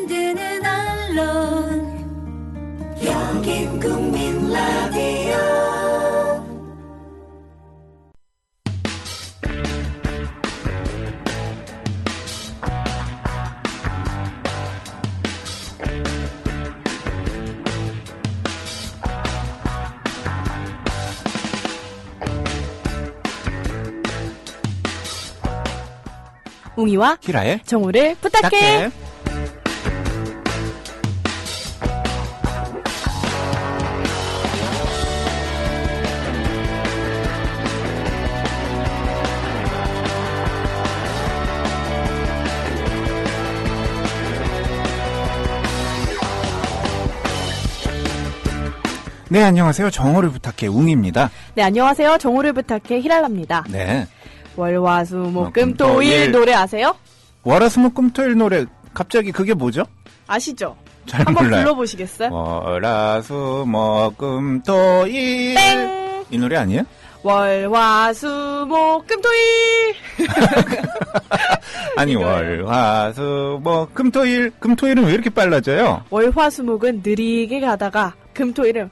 만드는 언론 여긴 국민 라디오. 웅이와 키라의 정우를 부탁해. 네, 안녕하세요. 정호를 부탁해 웅입니다. 네, 안녕하세요. 정우를 부탁해 히랄라입니다. 네. 월화수목금토일 노래 아세요? 월화수목금토일 노래 갑자기 그게 뭐죠? 아시죠? 잘 한번 몰라요. 불러보시겠어요? 월화수목금토일 땡! 이 노래 아니에요? 월화수목금토일. 아니 월화수목금토일 금토일은 왜 이렇게 빨라져요? 월화수목은 느리게 가다가 금토일은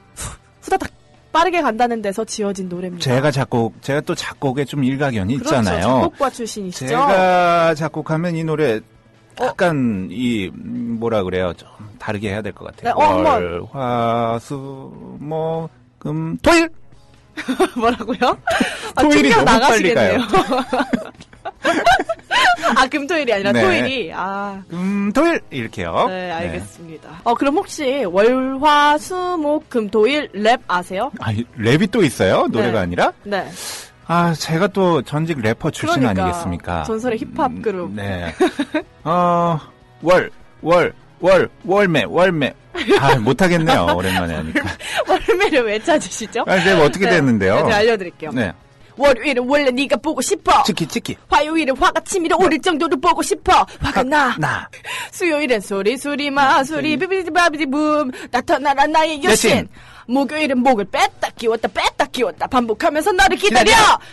후다닥 빠르게 간다는 데서 지어진 노래입니다. 제가 또 작곡에 좀 일가견이 그렇죠. 있잖아요. 작곡가 출신이시죠? 제가 작곡하면 이 노래 약간 뭐라 그래요? 좀 다르게 해야 될 것 같아요. 네, 한번. 월화수목금토일. 뭐라고요? 토일이 충격 너무 빨리 나가시겠네요. 아, 금토일이 아니라 네. 토일이. 금토일 이렇게요. 네, 알겠습니다. 그럼 혹시 월화수목금토일 랩 아세요? 랩이 또 있어요? 노래가 네. 아니라? 네. 제가 또 전직 래퍼 출신 그러니까, 아니겠습니까? 전설의 힙합 그룹. 네. 월매. 못하겠네요. 오랜만에 하니까. 월매를 왜 찾으시죠? 랩 어떻게 됐는데요? 네, 제가 알려드릴게요. 네. 월요일은 원래 네가 보고 싶어. 치키. 화요일은 화가 치밀어 오를 정도로 보고 싶어. 화가 나. 수요일은 수리 마수리 비비디바비디 붐 나타나라 나의 여신. 목요일은 목을 뺐다 끼웠다 반복하면서 나를 기다려.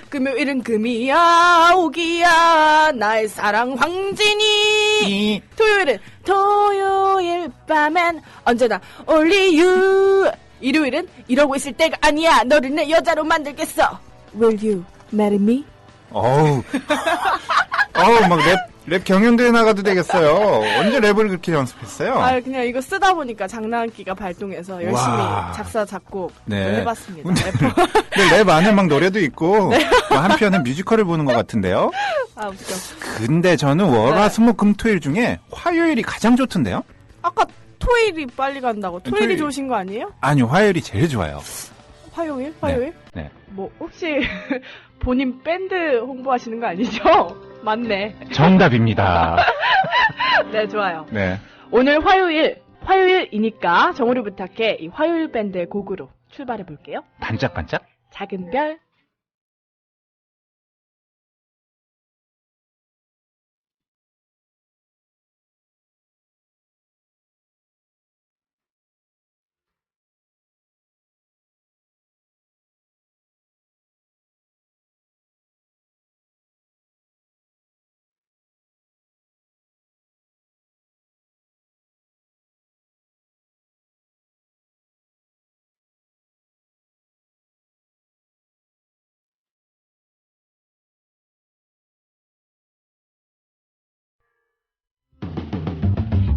금요일은 금이야 오기야 나의 사랑 황진이. 토요일은 토요일 밤엔 언제나 only you. 일요일은 이러고 있을 때가 아니야 너를 내 여자로 만들겠어. Will you marry me? 막 랩 경연대회 나가도 되겠어요. 언제 랩을 그렇게 연습했어요? 그냥 이거 쓰다 보니까 장난기가 발동해서 열심히 작사, 작곡 해봤습니다. 근데 랩 안에 막 노래도 있고, 한편은 뮤지컬을 보는 것 같은데요? 웃겨. 근데 저는 월화수목금토일 중에 화요일이 가장 좋던데요? 아까 토일이 빨리 간다고. 토일이 토일. 좋으신 거 아니에요? 아니요, 화요일이 제일 좋아요. 화요일? 네. 혹시 본인 밴드 홍보하시는 거 아니죠? 맞네. 정답입니다. 네, 좋아요. 네. 오늘 화요일이니까 정우를 부탁해 이 화요일 밴드의 곡으로 출발해 볼게요. 반짝반짝? 작은 별.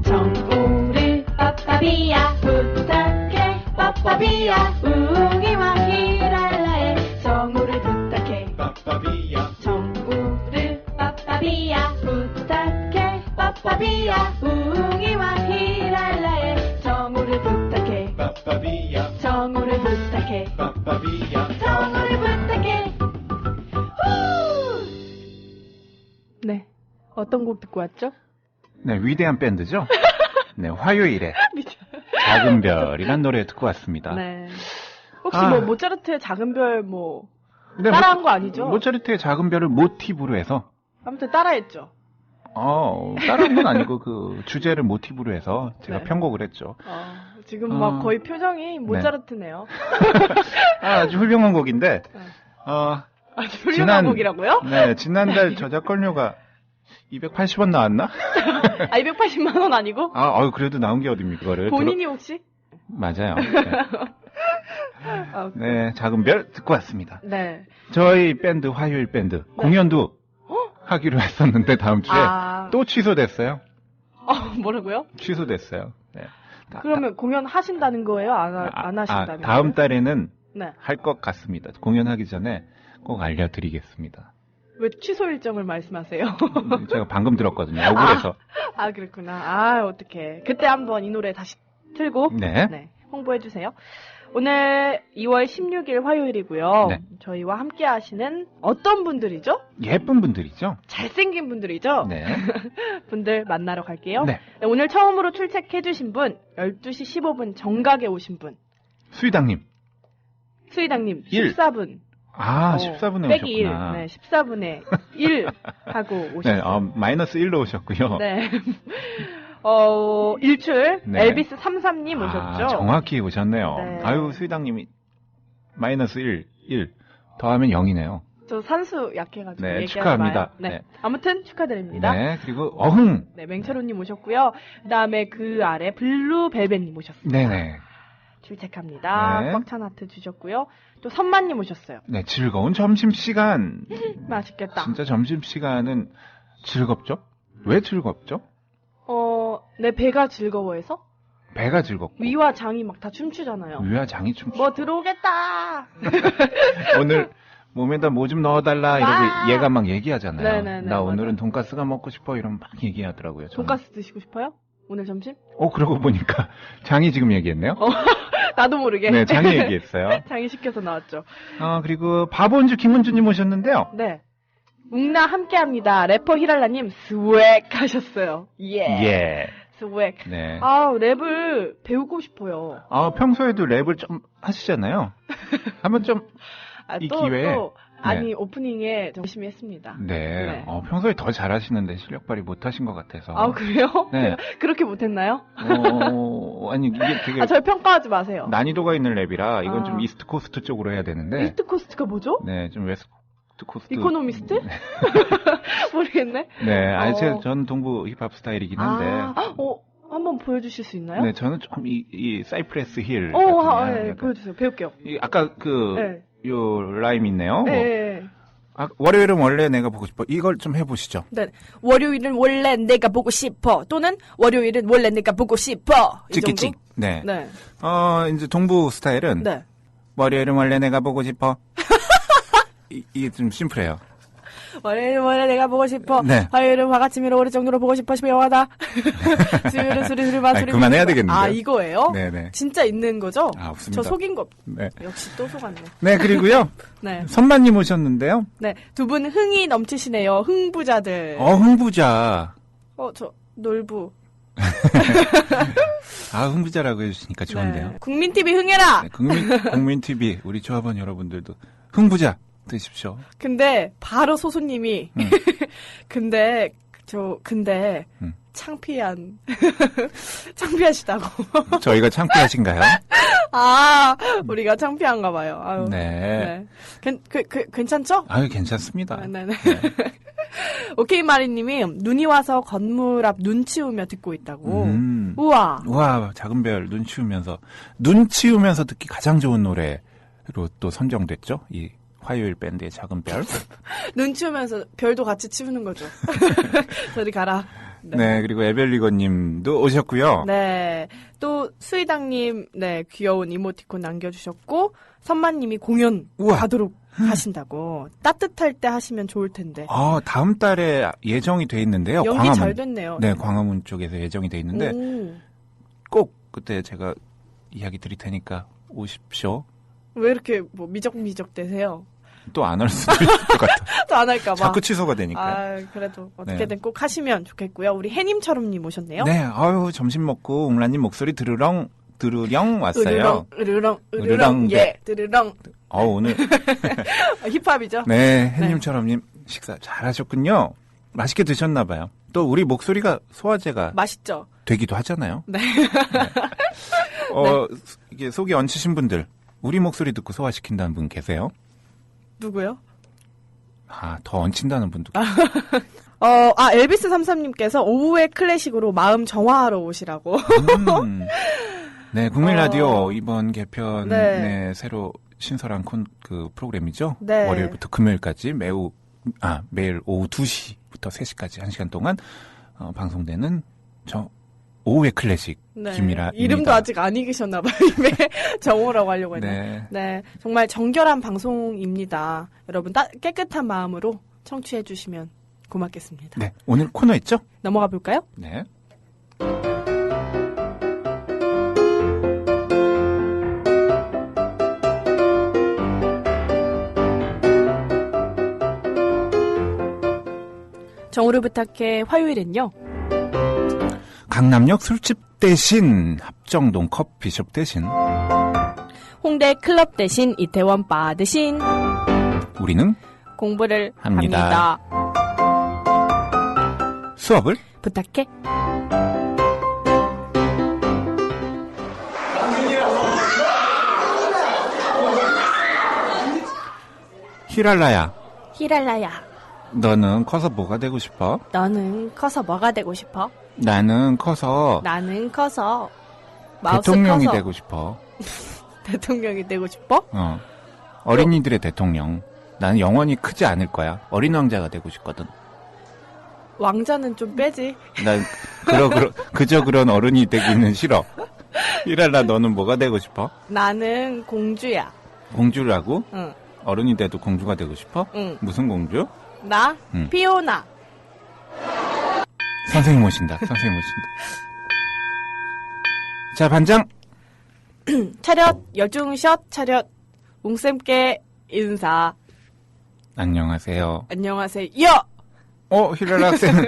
정우를 빠빠비야 부탁해 빠빠비야 웅이와 히랄라의 정우를 부탁해 빠빠비야 정우를 빠빠비야 부탁해 빠빠비야 웅이와 히랄라의 정우를 부탁해 빠빠비야 정우를 부탁해 빠빠비야 정우를 부탁해 후! 네, 어떤 곡 듣고 왔죠? 네, 위대한 밴드죠? 네, 화요일에 작은 별이란 노래 듣고 왔습니다. 네. 혹시 모차르트의 작은 별 네, 따라한 거 아니죠? 모차르트의 작은 별을 모티브로 해서 아무튼 따라했죠. 다른 건 아니고 그 주제를 모티브로 해서 제가 편곡을 했죠. 지금 막 거의 표정이 모차르트네요. 아주 훌륭한 곡인데 아주 훌륭한 곡이라고요? 네, 지난달 저작권료가 280원 나왔나? 280만 원 아니고? 그래도 나온 게 어딥니까, 그거를. 본인이 혹시? 맞아요. 네, 작은 별 듣고 왔습니다. 네. 저희 밴드, 화요일 밴드, 공연도 하기로 했었는데, 다음 주에 또 취소됐어요. 뭐라고요? 취소됐어요. 네. 그러면 공연 하신다는 거예요? 안 하신다는 거예요? 다음 달에는 네. 할 것 같습니다. 공연하기 전에 꼭 알려드리겠습니다. 왜 취소 일정을 말씀하세요? 제가 방금 들었거든요. 억울해서. 그렇구나. 어떡해. 그때 한번 이 노래 다시 틀고 네. 홍보해주세요. 오늘 2월 16일 화요일이고요. 네. 저희와 함께 하시는 어떤 분들이죠? 예쁜 분들이죠? 잘생긴 분들이죠? 네. 분들 만나러 갈게요. 네. 오늘 처음으로 출첵해주신 분, 12시 15분 정각에 오신 분. 수희당님. 수희당님, 1. 14분. 14분에 빼기 오셨구나. 1. 네, 14분에 1 하고 오셨어요. 네, 마이너스 1로 오셨고요. 네. 일출, 네. 엘비스 33님 오셨죠? 정확히 오셨네요. 네. 아유, 수희당님이 마이너스 1 더하면 0이네요. 저 산수 약해가지고. 네, 얘기하지 축하합니다. 마요. 네. 네. 아무튼 축하드립니다. 네, 그리고 어흥. 네, 맹철호님 오셨고요. 그 다음에 그 아래 블루벨벳님 오셨습니다. 네네. 출첵합니다. 네. 꽉 찬 하트 주셨고요. 또 선만님 오셨어요. 네, 즐거운 점심시간. 맛있겠다. 진짜 점심시간은 즐겁죠? 왜 즐겁죠? 내 배가 즐거워해서? 배가 즐겁고. 위와 장이 막 다 춤추잖아요. 위와 장이 춤추고. 뭐 들어오겠다! 오늘 몸에다 뭐 좀 넣어달라 이러고 얘가 막 얘기하잖아요. 네네네, 나 오늘은 맞아요. 돈가스가 먹고 싶어 이러면 막 얘기하더라고요. 저는. 돈가스 드시고 싶어요? 오늘 점심? 그러고 보니까 장이 지금 얘기했네요. 나도 모르게. 네, 장이 얘기했어요. 장이 시켜서 나왔죠. 그리고 바본주 김은주님 오셨는데요. 네. 웅나 함께합니다. 래퍼 히랄라님 스웩 하셨어요. 예. 스웩. 네. 랩을 배우고 싶어요. 평소에도 랩을 좀 하시잖아요. 한번 좀 이 기회에. 아니 오프닝에 열심히 했습니다. 네. 평소에 더 잘하시는데 실력 발휘 못하신 것 같아서. 그래요? 네. 그렇게 못했나요? 아니 이게 되게 절 평가하지 마세요. 난이도가 있는 랩이라 이건 좀 이스트 코스트 쪽으로 해야 되는데. 이스트 코스트가 뭐죠? 네, 좀 웨스트 코스트. 이코노미스트? 네. 모르겠네. 네, 전 동부 힙합 스타일이긴 한데. 한번 보여주실 수 있나요? 네, 저는 좀 이 사이프레스 힐. 네, 보여주세요. 배울게요. 아까 네. 요 라임 있네요. 네. 월요일은 원래 내가 보고 싶어. 이걸 좀 해보시죠. 네. 월요일은 원래 내가 보고 싶어. 또는 월요일은 원래 내가 보고 싶어. 찍기찍. 네. 네. 이제 동부 스타일은. 네. 월요일은 원래 내가 보고 싶어. 이게 좀 심플해요. 월요일은 원래 내가 보고 싶어. 네. 화요일은 화가치미로 오래 정도로 보고 싶어. 영화다. 수요일은 수리 마수리. 그만해야 되겠는데. 이거예요? 네네. 진짜 있는 거죠? 없습니다. 저 속인 거. 네. 역시 또 속았네. 네, 그리고요. 네. 선마님 오셨는데요. 네. 두 분 흥이 넘치시네요. 흥부자들. 흥부자. 저 놀부. 흥부자라고 해주시니까 좋은데요. 네. 국민TV 흥해라! 네, 국민TV, 우리 조합원 여러분들도 흥부자 되십시오. 근데, 바로 소소님이, 근데, 창피하시다고. 저희가 창피하신가요? 우리가 창피한가 봐요. 네. 괜찮죠? 괜찮습니다. 네네. 네. 오케이 마리님이 눈이 와서 건물 앞 눈 치우며 듣고 있다고. 우와, 작은 별 눈 치우면서 듣기 가장 좋은 노래로 또 선정됐죠. 이 화요일 밴드의 작은 별. 눈 치우면서 별도 같이 치우는 거죠. 저리 가라. 네, 그리고 에벨리거님도 오셨고요. 네, 또 수희당님, 네, 귀여운 이모티콘 남겨주셨고 선마님이 공연 가도록 하신다고. 따뜻할 때 하시면 좋을 텐데. 다음 달에 예정이 돼 있는데요. 연기 광화문. 잘 됐네요. 네, 광화문 쪽에서 예정이 돼 있는데 꼭 그때 제가 이야기 드릴 테니까 오십시오. 왜 이렇게 미적미적 되세요? 또 안 할 수도 있을 것 같아. 또 안 할까 봐. 자꾸 취소가 되니까. 그래도 어떻게든 꼭 하시면 좋겠고요. 우리 해님처럼님 오셨네요. 네, 점심 먹고 웅라님 목소리 들으렁 왔어요. 으르렁, 예, 들으렁. 오늘. 힙합이죠? 네, 해님처럼님 식사 잘 하셨군요. 맛있게 드셨나봐요. 또 우리 목소리가 소화제가. 맛있죠? 되기도 하잖아요. 네. 이게 속이 얹히신 분들, 우리 목소리 듣고 소화시킨다는 분 계세요? 누구요? 더 얹힌다는 분도. 엘비스 33님께서 오후에 클래식으로 마음 정화하러 오시라고. 네, 국민 라디오 이번 개편의 새로 신설한 그 프로그램이죠. 네. 월요일부터 금요일까지 매일 오후 2시부터 3시까지 1시간 동안 방송되는 오후의 클래식 김미라입니다. 이름도 아직 안 익으셨나 봐요. 입에 정호라고 하려고 했네. 네, 정말 정결한 방송입니다. 여러분 깨끗한 마음으로 청취해 주시면 고맙겠습니다. 네, 오늘 코너 있죠? 넘어가 볼까요? 네. 정우를 부탁해 화요일엔요. 강남역 술집 대신 합정동 커피숍 대신 홍대 클럽 대신 이태원 바 대신 우리는 공부를 합니다. 수업을 부탁해. 히랄라야. 너는 커서 뭐가 되고 싶어? 너는 커서 뭐가 되고 싶어? 나는 커서 대통령이 되고 싶어. 대통령이 되고 싶어? 어린이들의 대통령. 나는 영원히 크지 않을 거야. 어린 왕자가 되고 싶거든. 왕자는 좀 빼지. 난 그저 그런 어른이 되기는 싫어. 히랄라, 너는 뭐가 되고 싶어? 나는 공주야. 공주라고? 응. 어른이 돼도 공주가 되고 싶어? 응. 무슨 공주? 나? 피오나. 선생님 오신다. 자, 반장. 차렷, 여중샷, 차렷. 웅쌤께 인사. 안녕하세요. 안녕하세요. 히랄라 학생은.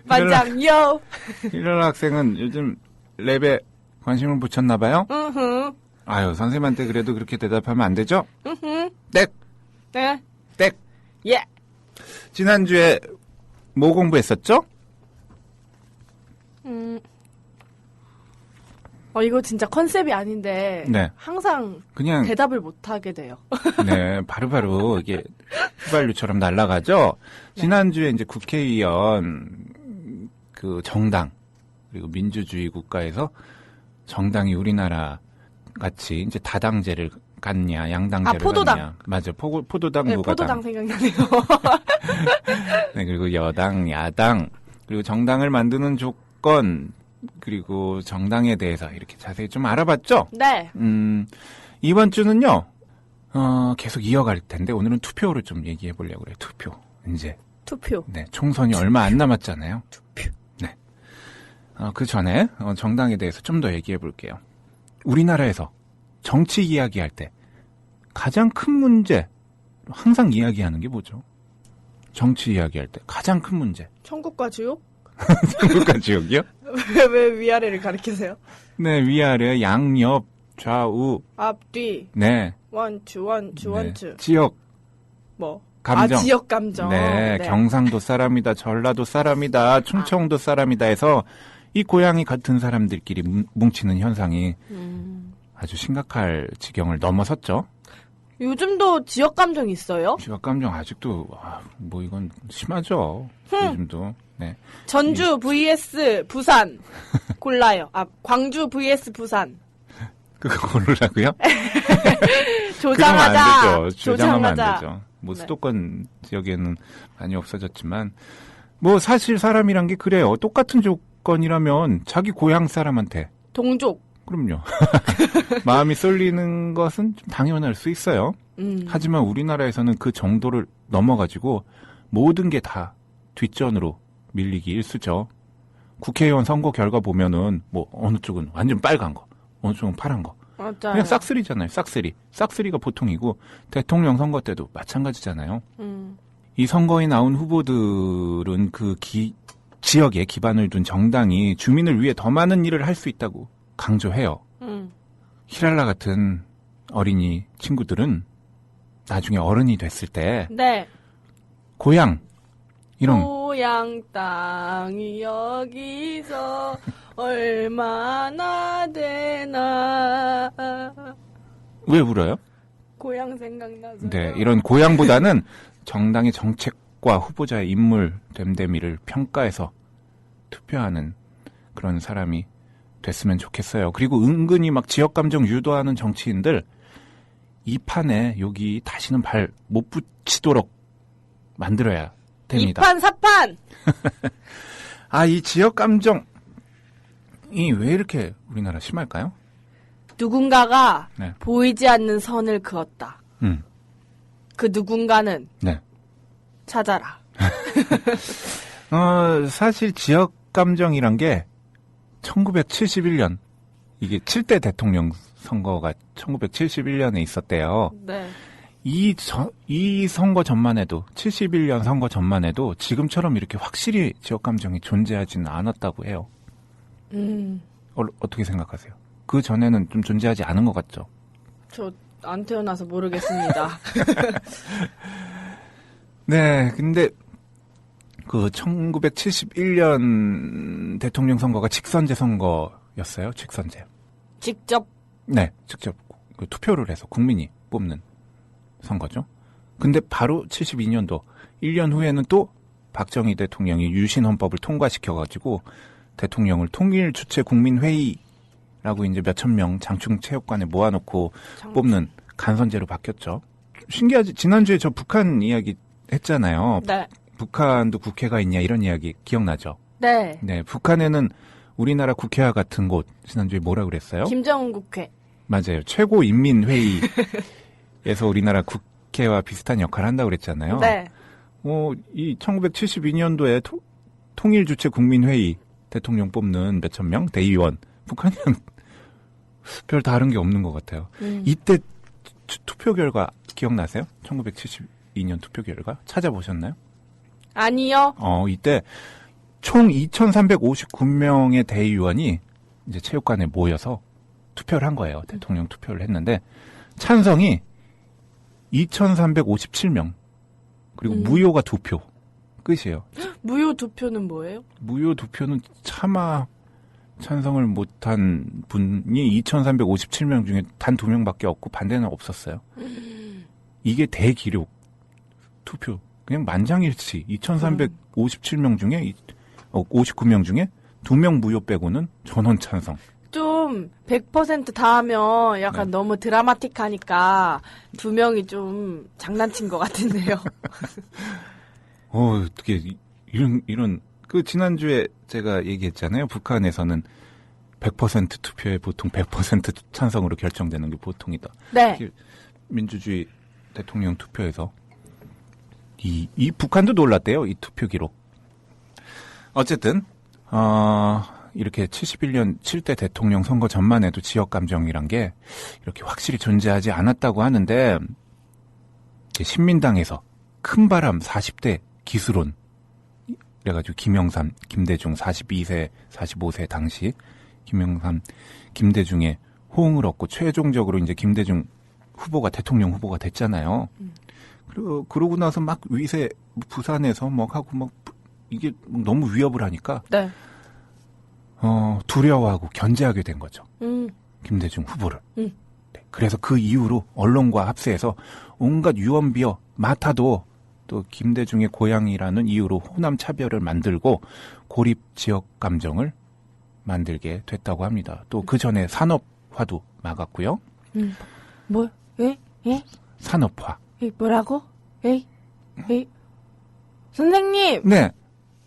반장, 히랄라 학생은 요즘 랩에 관심을 붙였나봐요? 아유, 선생님한테 그래도 그렇게 대답하면 안 되죠? 땡! 네. 땡! 예. 지난주에 뭐 공부했었죠? 이거 진짜 컨셉이 아닌데. 네. 항상 그냥 대답을 못하게 돼요. 네, 바로 이게 휘발유처럼 날아가죠? 네. 지난주에 이제 국회의원, 그 정당, 그리고 민주주의 국가에서 정당이 우리나라 같이 이제 다당제를 갖냐, 양당제를 포도당. 갖냐. 맞아, 포도당, 네, 무가당. 포도당 생각나네요. 네, 그리고 여당, 야당, 그리고 정당을 만드는 조건, 그리고 정당에 대해서 이렇게 자세히 좀 알아봤죠? 네. 이번 주는요, 계속 이어갈 텐데, 오늘은 투표를 좀 얘기해 보려고 그래요, 투표. 이제. 투표. 네, 총선이 얼마 안 남았잖아요. 투표. 네. 그 전에, 정당에 대해서 좀 더 얘기해 볼게요. 우리나라에서 정치 이야기할 때 가장 큰 문제, 항상 이야기하는 게 뭐죠? 정치 이야기할 때 가장 큰 문제. 천국과 지옥? 천국과 지옥이요? 왜 위아래를 가리키세요? 네, 위아래, 양옆, 좌우. 앞뒤. 네. 원추. 네. 지역. 뭐. 감정. 지역 감정. 네, 경상도 사람이다, 전라도 사람이다, 충청도 사람이다 해서 이 고향이 같은 사람들끼리 뭉치는 현상이 아주 심각할 지경을 넘어섰죠. 요즘도 지역 감정 있어요? 지역 감정 아직도 이건 심하죠. 요즘도. 네. 전주 vs 부산 골라요. 광주 vs 부산. 그거 고르라고요? 조장하자. 안 되죠. 조장하면 조장하자. 안 되죠. 수도권 지역에는 많이 없어졌지만 사실 사람이란 게 그래요. 똑같은 조건이라면 자기 고향 사람한테 동족. 그럼요. 마음이 쏠리는 것은 좀 당연할 수 있어요. 하지만 우리나라에서는 그 정도를 넘어가지고 모든 게 다 뒷전으로 밀리기 일쑤죠. 국회의원 선거 결과 보면은 어느 쪽은 완전 빨간 거, 어느 쪽은 파란 거. 맞아요. 그냥 싹쓸이잖아요. 싹쓸이가 보통이고 대통령 선거 때도 마찬가지잖아요. 이 선거에 나온 후보들은 그 지역에 기반을 둔 정당이 주민을 위해 더 많은 일을 할 수 있다고 강조해요. 히랄라 같은 어린이 친구들은 나중에 어른이 됐을 때 네. 고향 땅이 여기서 얼마나 되나. 왜 울어요? 고향 생각나서. 네, 이런 고향보다는 정당의 정책 지역과 후보자의 인물 됨됨이를 평가해서 투표하는 그런 사람이 됐으면 좋겠어요. 그리고 은근히 막 지역 감정 유도하는 정치인들 이 판에 여기 다시는 발 못 붙이도록 만들어야 됩니다. 2판 4판. 이 지역 감정이 왜 이렇게 우리나라 심할까요? 누군가가 네. 보이지 않는 선을 그었다. 그 누군가는 네. 찾아라. 사실 지역 감정이란 게 1971년 이게 7대 대통령 선거가 1971년에 있었대요. 네. 이 선거 전만 해도 71년 선거 전만 해도 지금처럼 이렇게 확실히 지역 감정이 존재하지는 않았다고 해요. 어떻게 생각하세요? 그 전에는 좀 존재하지 않은 것 같죠? 저 안 태어나서 모르겠습니다. 네, 근데 그 1971년 대통령 선거가 직선제 선거였어요. 직선제. 직접? 네, 직접 투표를 해서 국민이 뽑는 선거죠. 근데 바로 72년도 1년 후에는 또 박정희 대통령이 유신헌법을 통과시켜가지고 대통령을 통일주체 국민회의라고 이제 몇천 명 장충체육관에 모아놓고 뽑는 간선제로 바뀌었죠. 신기하지? 지난주에 저 북한 이야기 했잖아요. 네. 북한도 국회가 있냐 이런 이야기 기억나죠? 네. 네, 북한에는 우리나라 국회와 같은 곳 지난주에 뭐라 그랬어요? 김정은 국회. 맞아요. 최고인민회의에서 우리나라 국회와 비슷한 역할을 한다고 그랬잖아요. 네. 이 1972년도에 통일주체 국민회의 대통령 뽑는 몇천 명 대의원 북한이랑 별 다른 게 없는 것 같아요. 이때 투표 결과 기억나세요? 1972년 투표 결과 찾아보셨나요? 아니요. 이때 총 2,359명의 대의원이 이제 체육관에 모여서 투표를 한 거예요. 대통령 투표를 했는데 찬성이 2,357명 그리고 무효가 2표 끝이에요. 무효 2표는 뭐예요? 무효 2표는 차마 찬성을 못한 분이 2,357명 중에 단 2명밖에 없고 반대는 없었어요. 이게 대기록 투표. 그냥 만장일치 2,357명 중에 59명 중에 2명 무효 빼고는 전원 찬성. 좀 100%다 하면 약간 네. 너무 드라마틱하니까 2명이 좀 장난친 것 같은데요. 어떻게 이런 그 지난주에 제가 얘기했잖아요. 북한에서는 100% 투표에 보통 100% 찬성으로 결정되는 게 보통이다. 네. 민주주의 대통령 투표에서 이 북한도 놀랐대요. 이 투표 기록. 어쨌든 이렇게 71년 7대 대통령 선거 전만 해도 지역 감정이란 게 이렇게 확실히 존재하지 않았다고 하는데 신민당에서 큰바람 40대 기수론 그래가지고 김영삼, 김대중 42세, 45세 당시 김영삼, 김대중의 호응을 얻고 최종적으로 이제 김대중 후보가 대통령 후보가 됐잖아요. 그러고 나서 막 위세 부산에서 막 하고 막 이게 너무 위협을 하니까 네. 두려워하고 견제하게 된 거죠. 김대중 후보를. 네, 그래서 그 이후로 언론과 합세해서 온갖 유언비어 맡아도 또 김대중의 고향이라는 이유로 호남 차별을 만들고 고립 지역 감정을 만들게 됐다고 합니다. 또 그 전에 산업화도 막았고요. 뭐? 예? 산업화. 뭐라고? 선생님. 네.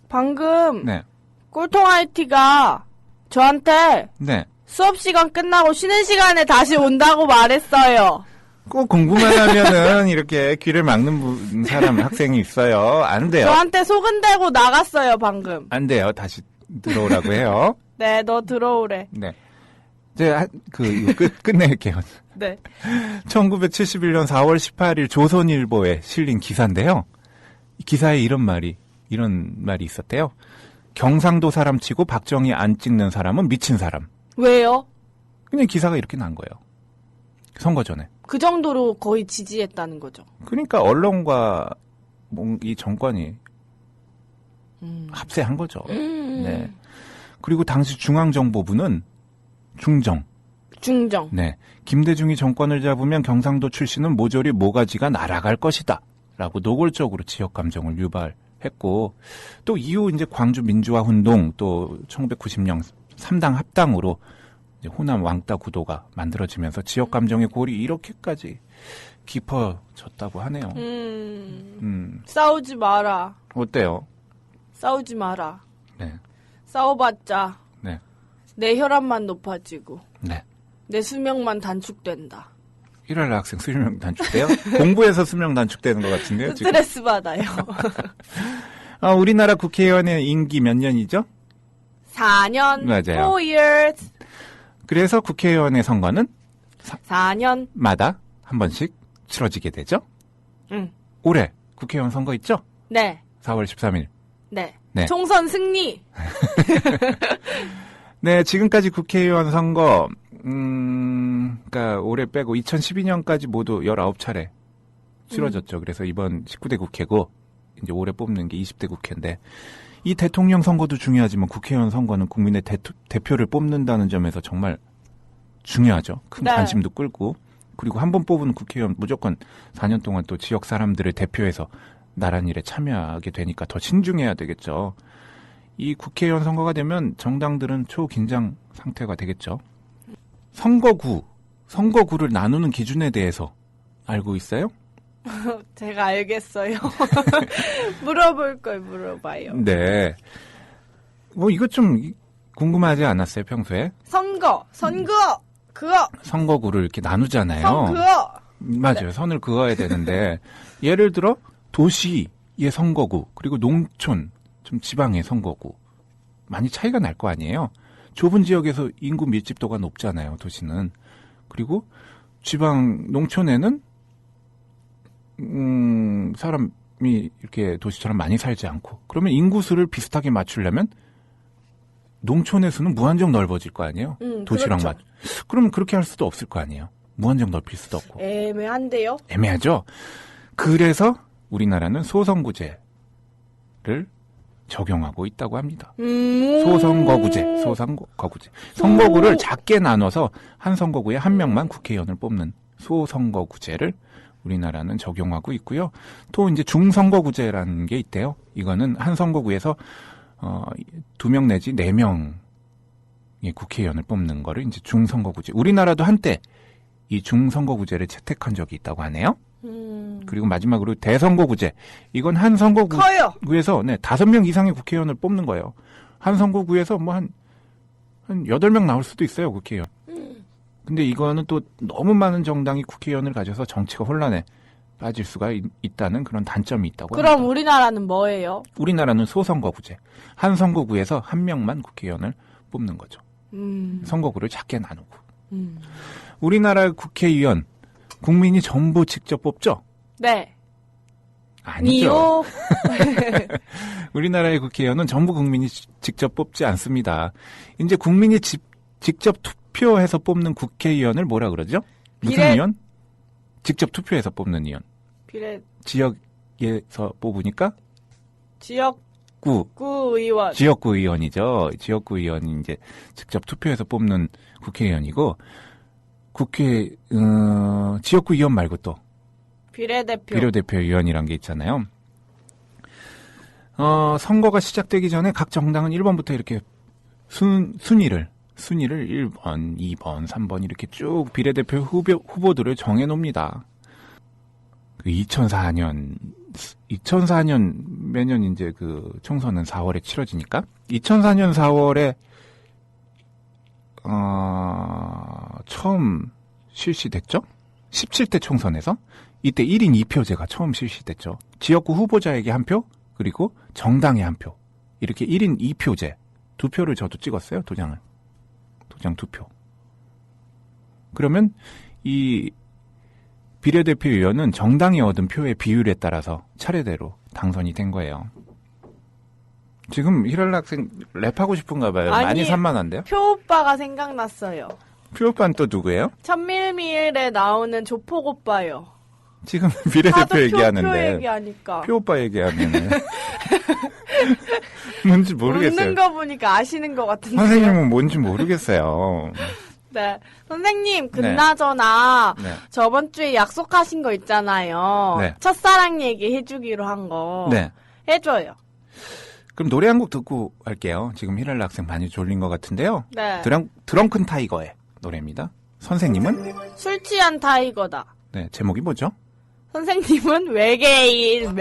방금 네. 꼴통 IT가 저한테 네. 수업 시간 끝나고 쉬는 시간에 다시 온다고 말했어요. 꼭 공부만 하면은 이렇게 귀를 막는 사람 학생이 있어요. 안 돼요. 저한테 소근대고 나갔어요, 방금. 안 돼요. 다시 들어오라고 해요. 네, 너 들어오래. 네. 제가 이거 끝낼게요. 네. 1971년 4월 18일 조선일보에 실린 기사인데요. 이 기사에 이런 말이 있었대요. 경상도 사람 치고 박정희 안 찍는 사람은 미친 사람. 왜요? 그냥 기사가 이렇게 난 거예요. 선거 전에. 그 정도로 거의 지지했다는 거죠. 그러니까 언론과 이 정권이 합세한 거죠. 네. 그리고 당시 중앙정보부는 중정. 중정. 네. 김대중이 정권을 잡으면 경상도 출신은 모조리 모가지가 날아갈 것이다. 라고 노골적으로 지역 감정을 유발했고 또 이후 이제 광주 민주화 운동 또 1990년 3당 합당으로 이제 호남 왕따 구도가 만들어지면서 지역 감정의 골이 이렇게까지 깊어졌다고 하네요. 싸우지 마라. 어때요? 싸우지 마라. 네. 싸워봤자 네. 내 혈압만 높아지고 네. 내 수명만 단축된다. 1월 학생 수명 단축돼요? 공부해서 수명 단축되는 것 같은데요, 지금? 스트레스 받아요. 우리나라 국회의원의 임기 몇 년이죠? 4년. 맞아요. 4 years. 그래서 국회의원의 선거는 4년. 마다 한 번씩 치러지게 되죠? 응. 올해 국회의원 선거 있죠? 네. 4월 13일. 네. 네. 총선 승리. 네, 지금까지 국회의원 선거, 그러니까 올해 빼고 2012년까지 모두 19차례 치러졌죠. 그래서 이번 19대 국회고, 이제 올해 뽑는 게 20대 국회인데, 이 대통령 선거도 중요하지만 국회의원 선거는 국민의 대표를 뽑는다는 점에서 정말 중요하죠. 큰 네. 관심도 끌고, 그리고 한 번 뽑은 국회의원 무조건 4년 동안 또 지역 사람들을 대표해서 나란 일에 참여하게 되니까 더 신중해야 되겠죠. 이 국회의원 선거가 되면 정당들은 초긴장 상태가 되겠죠. 선거구를 나누는 기준에 대해서 알고 있어요? 제가 알겠어요. 물어볼 걸 물어봐요. 네. 뭐 이것 좀 궁금하지 않았어요, 평소에? 선거, 그거. 선거구를 이렇게 나누잖아요. 선 그거. 맞아요. 선을 그어야 되는데 예를 들어 도시의 선거구 그리고 농촌, 좀 지방의 선거구 많이 차이가 날 거 아니에요. 좁은 지역에서 인구 밀집도가 높잖아요. 도시는. 그리고 지방 농촌에는 사람이 이렇게 도시처럼 많이 살지 않고 그러면 인구수를 비슷하게 맞추려면 농촌의 수는 무한정 넓어질 거 아니에요. 도시랑 그렇죠. 그러면 그렇게 할 수도 없을 거 아니에요. 무한정 넓힐 수도 없고. 애매한데요? 애매하죠. 그래서 우리나라는 소선거구제를 적용하고 있다고 합니다. 소선거구제. 선거구를 작게 나눠서 한 선거구에 한 명만 국회의원을 뽑는 소선거구제를 우리나라는 적용하고 있고요. 또 이제 중선거구제라는 게 있대요. 이거는 한 선거구에서 2명 내지 4명의 국회의원을 뽑는 거를 이제 중선거구제. 우리나라도 한때 이 중선거구제를 채택한 적이 있다고 하네요. 그리고 마지막으로 대선거구제. 이건 한 선거구에서 네, 5명 이상의 국회의원을 뽑는 거예요. 한 선거구에서 뭐 한 8명 나올 수도 있어요, 국회의원. 근데 이거는 또 너무 많은 정당이 국회의원을 가져서 정치가 혼란에 빠질 수가 있다는 그런 단점이 있다고 합니다. 그럼 우리나라는 뭐예요? 우리나라는 소선거구제. 한 선거구에서 한 명만 국회의원을 뽑는 거죠. 선거구를 작게 나누고. 우리나라 국회의원 국민이 전부 직접 뽑죠? 네. 아니죠. 우리나라의 국회의원은 전부 국민이 직접 뽑지 않습니다. 이제 국민이 직접 투표해서 뽑는 국회의원을 뭐라 그러죠? 무슨 의원? 직접 투표해서 뽑는 의원. 지역에서 뽑으니까? 지역구 의원. 지역구 의원이죠. 지역구 의원이 이제 직접 투표해서 뽑는 국회의원이고, 지역구 의원 말고 또 비례대표 의원이란 게 있잖아요. 선거가 시작되기 전에 각 정당은 1번부터 이렇게 순위를 1번, 2번, 3번 이렇게 쭉 비례대표 후보들을 정해놓습니다. 2004년 매년 이제 그 총선은 4월에 치러지니까 2004년 4월에 처음 실시됐죠? 17대 총선에서 이때 1인 2표제가 처음 실시됐죠. 지역구 후보자에게 한 표, 그리고 정당에 한 표. 이렇게 1인 2표제. 2표를 저도 찍었어요, 도장 2표. 그러면 이 비례대표 의원은 정당이 얻은 표의 비율에 따라서 차례대로 당선이 된 거예요. 지금 히랄라 학생 랩하고 싶은가 봐요. 아니, 많이 산만한데요? 표오빠가 생각났어요. 표오빠는 또 누구예요? 천밀밀에 나오는 조폭 오빠요. 지금 비례대표 얘기하는데. 표 얘기하니까. 표오빠 얘기하면은. 뭔지 모르겠어요. 웃는 거 보니까 아시는 것 같은데. 선생님은 뭔지 모르겠어요. 네. 선생님, 그나저나, 네. 저번 주에 약속하신 거 있잖아요. 네. 첫사랑 얘기 해주기로 한 거. 네. 해줘요. 그럼 노래 한 곡 듣고 할게요. 지금 히랄라 학생 많이 졸린 것 같은데요. 네. 드렁큰 타이거의 노래입니다. 선생님은? 술 취한 타이거다. 네, 제목이 뭐죠? 선생님은 외계인.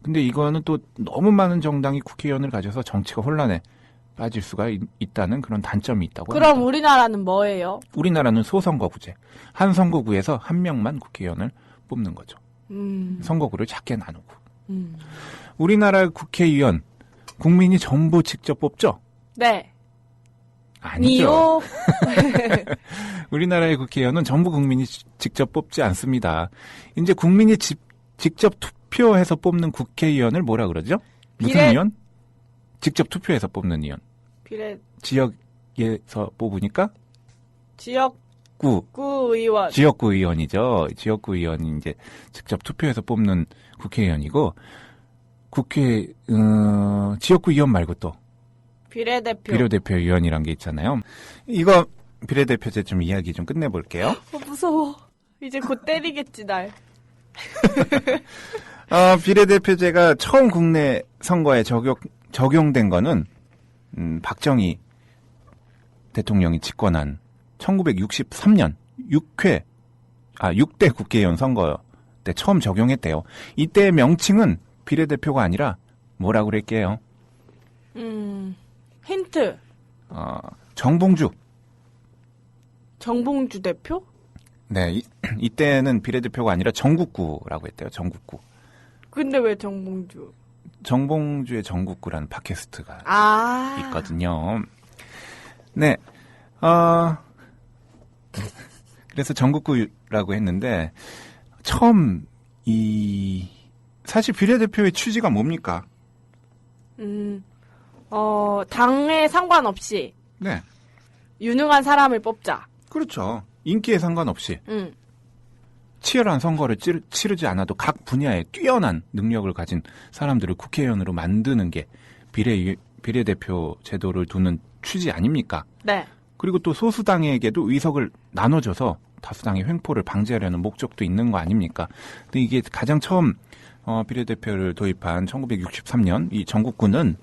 근데 이거는 또 너무 많은 정당이 국회의원을 가져서 정치가 혼란에 빠질 수가 있다는 그런 단점이 있다고 그럼 합니다. 우리나라는 뭐예요? 우리나라는 소선거구제. 한 선거구에서 한 명만 국회의원을 뽑는 거죠. 선거구를 작게 나누고. 우리나라 국회의원 국민이 전부 직접 뽑죠? 네. 아니죠. 우리나라의 국회의원은 전부 국민이 직접 뽑지 않습니다. 이제 국민이 직접 투표해서 뽑는 국회의원을 뭐라 그러죠? 무슨 의원? 직접 투표해서 뽑는 의원. 지역에서 뽑으니까? 지역구 의원. 지역구 의원이죠. 지역구 의원이 이제 직접 투표해서 뽑는 국회의원이고, 지역구 의원 말고 또 비례대표 의원이란 게 있잖아요. 이거 비례대표제 좀 이야기 좀 끝내볼게요. 무서워. 이제 곧 때리겠지 날. 비례대표제가 처음 국내 선거에 적용된 거는 박정희 대통령이 집권한 1963년 6대 국회의원 선거 때 처음 적용했대요. 이때의 명칭은 비례대표가 아니라 뭐라고 그랬게요? 힌트. 정봉주 대표? 네, 이때는 비례대표가 아니라 정국구라고 했대요. 정국구. 근데 왜 정봉주? 정봉주의 정국구라는 팟캐스트가 있거든요. 네, 그래서 정국구라고 했는데 처음 사실 비례대표의 취지가 뭡니까? 당에 상관없이. 네. 유능한 사람을 뽑자. 그렇죠. 인기에 상관없이. 치열한 선거를 치르지 않아도 각 분야에 뛰어난 능력을 가진 사람들을 국회의원으로 만드는 게 비례대표 제도를 두는 취지 아닙니까? 네. 그리고 또 소수당에게도 의석을 나눠줘서 다수당의 횡포를 방지하려는 목적도 있는 거 아닙니까? 근데 이게 가장 처음 비례대표를 도입한 1963년 이 전국구는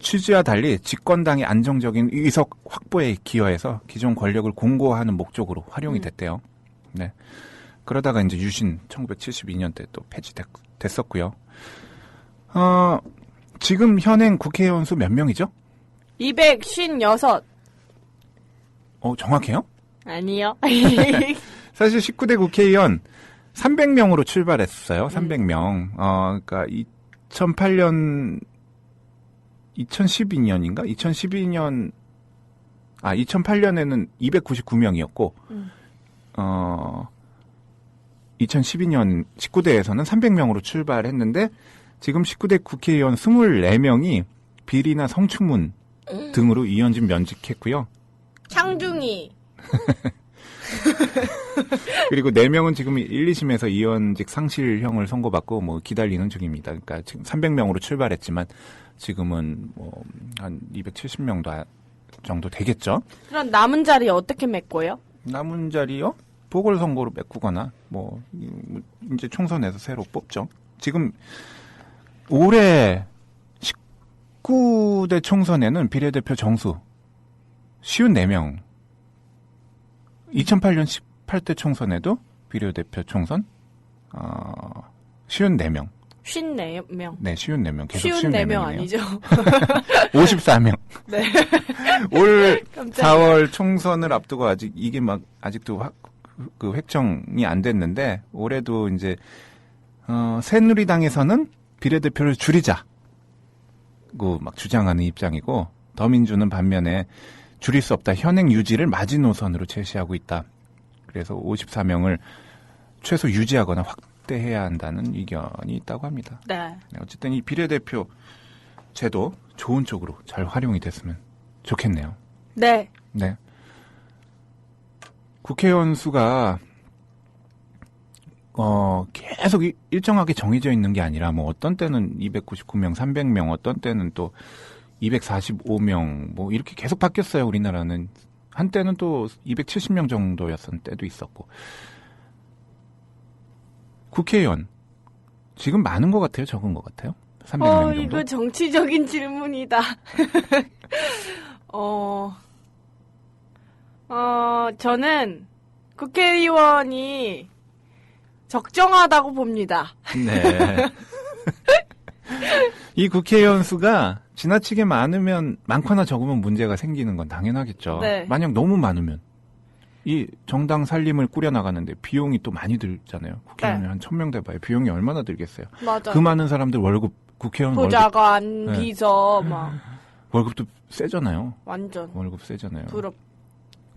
취지와 달리 집권당의 안정적인 의석 확보에 기여해서 기존 권력을 공고화하는 목적으로 활용이 됐대요. 네. 그러다가 이제 유신 1972년 때 또 폐지됐었고요. 지금 현행 국회의원 수 몇 명이죠? 256. 정확해요? 아니요. 사실 19대 국회의원 300명으로 출발했어요. 300명. 그러니까 2012년인가? 2008년에는 299명이었고, 2012년 19대에서는 300명으로 출발했는데, 지금 19대 국회의원 24명이 비리나 성추문 등으로 이현진 면직했고요. 창중이. 그리고 4명은 지금 1, 2심에서 이현직 상실형을 선고받고 뭐 기다리는 중입니다. 그러니까 지금 300명으로 출발했지만 지금은 뭐 한 270명 정도 되겠죠. 그럼 남은 자리 어떻게 메꿔요? 남은 자리요? 보궐선거로 메꾸거나 뭐 이제 총선에서 새로 뽑죠. 지금 올해 19대 총선에는 비례대표 정수 54명. 2008년 18대 총선에도 비례대표 총선 54명. 54명. 네, 54명. 계속 54명 아니죠? 54명. 네. 올 4월 총선을 앞두고 아직도 그 획정이 안 됐는데 올해도 이제 새누리당에서는 비례대표를 줄이자고 막 주장하는 입장이고 더민주는 반면에 줄일 수 없다. 현행 유지를 마지노선으로 제시하고 있다. 그래서 54명을 최소 유지하거나 확대해야 한다는 의견이 있다고 합니다. 네. 어쨌든 이 비례대표 제도 좋은 쪽으로 잘 활용이 됐으면 좋겠네요. 네. 네. 국회의원 수가 계속 일정하게 정해져 있는 게 아니라 뭐 어떤 때는 299명, 300명, 어떤 때는 또 245명 뭐 이렇게 계속 바뀌었어요. 우리나라는 한때는 또 270명 정도였던 때도 있었고. 국회의원 지금 많은 것 같아요? 적은 것 같아요? 300명 정도? 이거 정치적인 질문이다. 저는 국회의원이 적정하다고 봅니다. 네. 이 국회의원 수가 지나치게 많거나 적으면 문제가 생기는 건 당연하겠죠. 네. 만약 너무 많으면 이 정당 살림을 꾸려나가는데 비용이 또 많이 들잖아요. 국회의원이 한 1000명 돼봐요. 비용이 얼마나 들겠어요. 맞아. 그 많은 사람들 월급, 국회의원 보좌관, 월급, 비서, 막. 월급도 세잖아요. 완전. 월급 세잖아요. 부럽.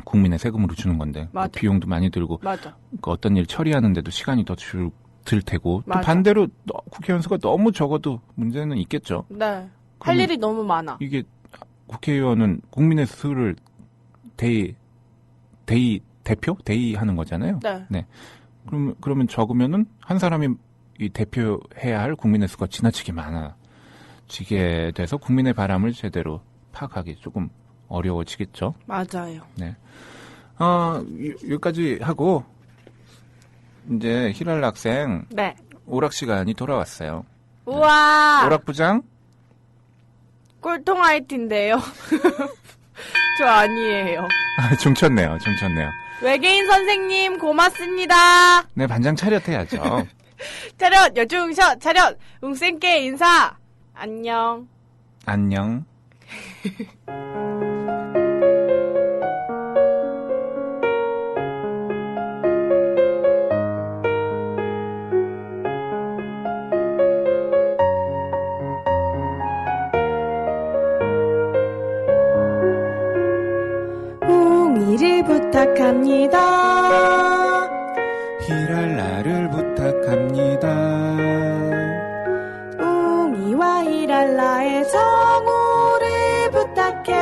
국민의 세금으로 주는 건데 맞아. 비용도 많이 들고 맞아. 그 어떤 일 처리하는데도 시간이 더 들 테고 맞아. 또 반대로 국회의원 수가 너무 적어도 문제는 있겠죠. 네. 할 일이 너무 많아. 이게 국회의원은 국민의 수를 대의하는 거잖아요. 네. 그러면 적으면은 한 사람이 이 대표해야 할 국민의 수가 지나치게 많아지게 돼서 국민의 바람을 제대로 파악하기 조금 어려워지겠죠. 맞아요. 네. 여기까지 하고 이제 히랄라 학생 네. 오락 시간이 돌아왔어요. 우와. 오락 부장? 꼴통 IT인데요. 저 아니에요. 중쳤네요. 외계인 선생님 고맙습니다. 네, 반장 차렷해야죠. 차렷 여중셔 차렷 웅쌤께 인사. 안녕. 안녕. 웅이를 부탁합니다. 히랄라를 부탁합니다. 웅이와 히랄라의 성우를 부탁해.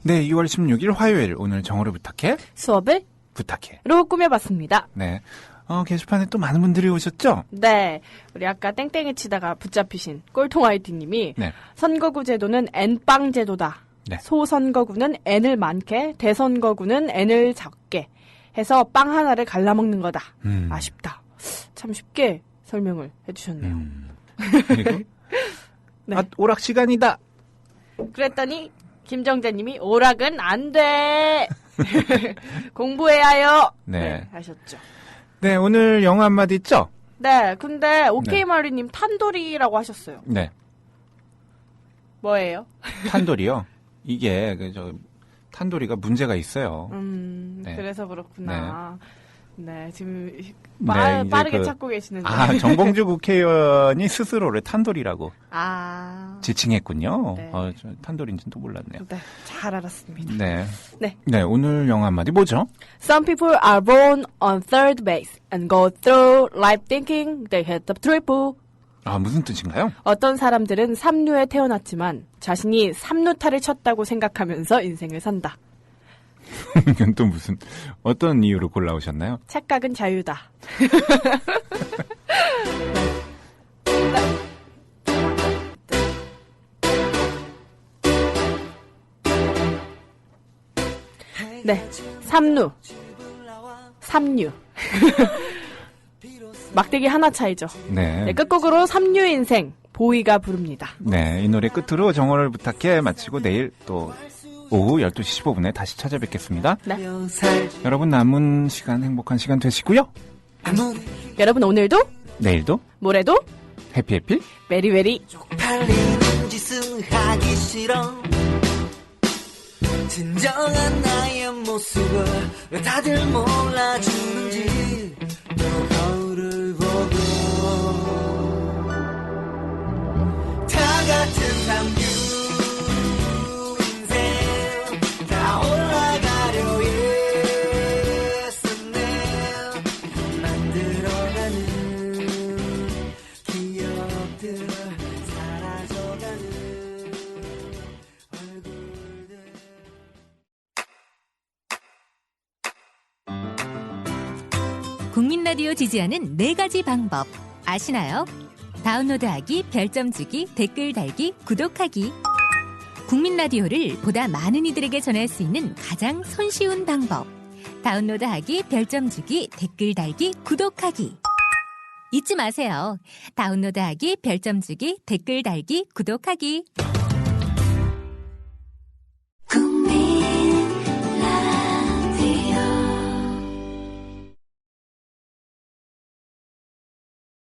네, 2월 16일 화요일 오늘 정오를 부탁해. 수업을 부탁해.로 꾸며봤습니다. 네. 게시판에 또 많은 분들이 오셨죠? 네. 우리 아까 땡땡이 치다가 붙잡히신 꼴통 IT님이 네. 선거구 제도는 N빵 제도다. 네. 소선거구는 N을 많게, 대선거구는 N을 적게 해서 빵 하나를 갈라먹는 거다. 아쉽다. 참 쉽게 설명을 해주셨네요. 그리고 네. 오락 시간이다. 그랬더니 김정재님이 오락은 안 돼. 공부해야 해요. 네. 하셨죠. 네, 오늘 영어 한마디 있죠? 네, 근데 오케이마리님 탄도리라고 하셨어요. 네. 뭐예요? 탄도리요? 이게 탄도리가 문제가 있어요. 네. 그래서 그렇구나. 네, 지금 이제 빠르게 찾고 계시는데. 정봉주 국회의원이 스스로를 탄도리라고 지칭했군요. 네. 탄도리인지는 또 몰랐네요. 네, 잘 알았습니다. 네. 네. 네, 오늘 영어 한마디 뭐죠? Some people are born on third base and go through life thinking they hit the triple. 무슨 뜻인가요? 어떤 사람들은 3루에 태어났지만 자신이 3루타를 쳤다고 생각하면서 인생을 산다. 이건 또 어떤 이유로 골라오셨나요? 착각은 자유다. 네, 3루. 막대기 하나 차이죠. 네. 네, 끝곡으로 3류 인생 보이가 부릅니다. 네, 이 노래 끝으로 정오를 부탁해 마치고 내일 또 오후 12시 15분에 다시 찾아뵙겠습니다. 네. 여러분 남은 시간 행복한 시간 되시고요. 여러분 오늘도 내일도 모레도 해피 메리메리 팔리는 짓은 하기 싫어 진정한 나의 모습을 왜 다들 몰라주는지 너 거울을 보고 다 같은 삼류 인생 다 올라가려 애쓰네 만들어가는 기억들 사라져가는 얼굴들 국민 라디오 지지하는 4가지 방법 아시나요? 다운로드하기, 별점 주기, 댓글 달기, 구독하기. 국민 라디오를 보다 많은 이들에게 전할 수 있는 가장 손쉬운 방법. 다운로드하기, 별점 주기, 댓글 달기, 구독하기. 잊지 마세요. 다운로드하기, 별점 주기, 댓글 달기, 구독하기.